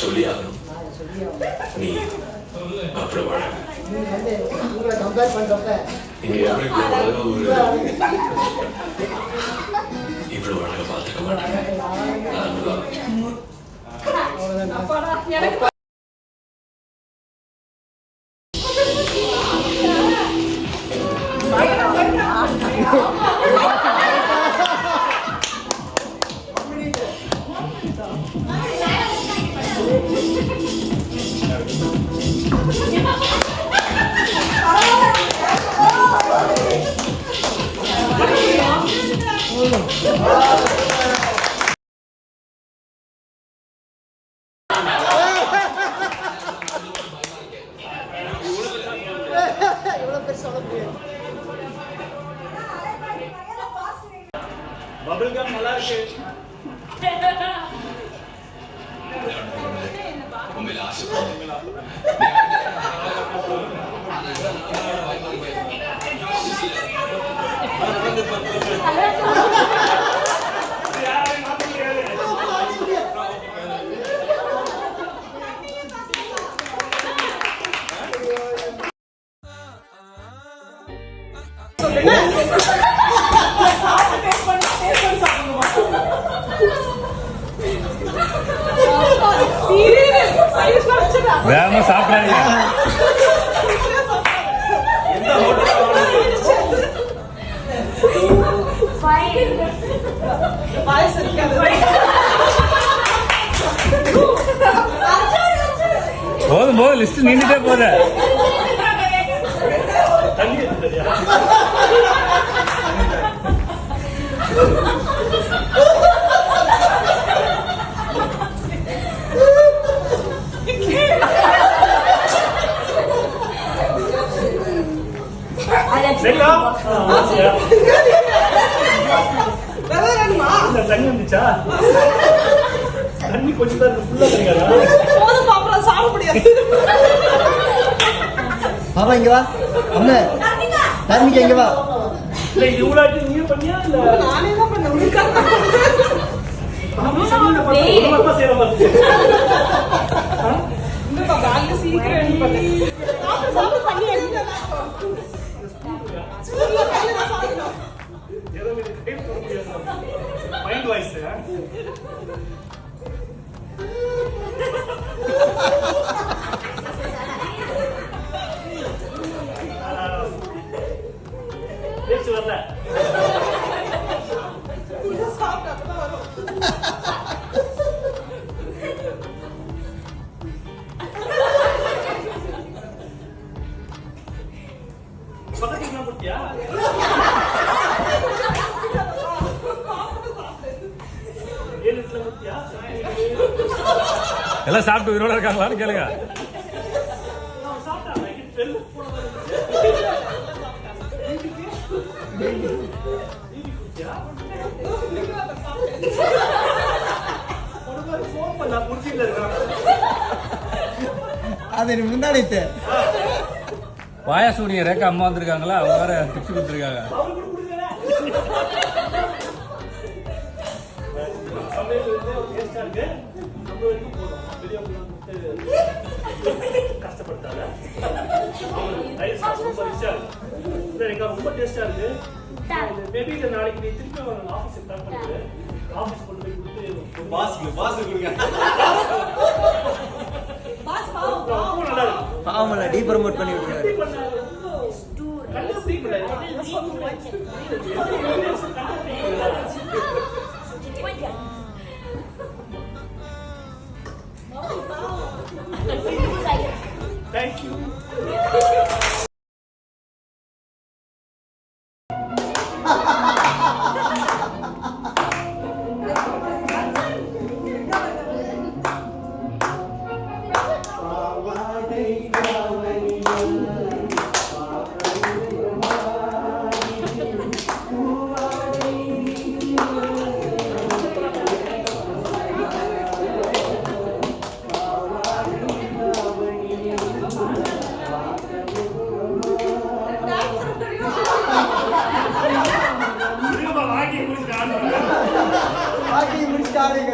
சொல்லி ஆகணும். நீ அப்புறம் வாழ இவ்வளவு அழகா பார்த்துக்க மாட்டேன். பபிள்கம் நல்லா இருக்கு. உண்மையில ஆசைப்படுறேன். வேகமா சாப்பிடாதீங்க. போதும் போதும், லிஸ்ட் நீண்டுட்டே போத. தண்ணி வந்துச்சா? தண்ணி கொஞ்சம் தான் ஃபுல்லா கிடைக்காதா? சாப்பிட முடியாது. பாப்பா இங்க வா. அம்மா தண்ணிக்கு இங்க வா. இல்ல இது ஊடாட்டி நீ பண்ணியா இல்ல நானே தான் பண்ணேன். உனக்காக பாப்பா சேர பாத்து. இந்த பாப்பாங்க சீக்கிரம் ரெடி பண்ணு. சாப்பிட தண்ணி எடுத்து சும்மா கையில சாப்பிடணும். ஏதோ இது கையில போட முடியாது. Mind voice. பேச்சு வரல. பதட்டமா போட்டியா? ஏழுல போட்டியா? எல்லாம் சாப்பிட்டு உயிரோட இருக்காங்களான்னு கேளுங்க. அது முன்னாடி பாயாசூரிய ரேக்கா அம்மா வந்திருக்காங்களா, அவங்க வேற டிப்ஸ் கொடுத்துருக்காங்க. கஷ்டப்பட்டாங்க. ரொம்ப டேஸ்டா இருக்கு. மேபி நாளைக்கு நீ திருப்பி ஆபீஸ் ஸ்டார்ட் பண்ணிட்டு ஆபீஸ் கொண்டு போய் கொடுத்து பாஸ் கொடுங்க. பாஸ் பாவம் நல்லா இருக்கு. பாவம்ல டீ ப்ரோமோட் பண்ணி விட்டுறாரு. Thank you. முடிச்சாடுங்க.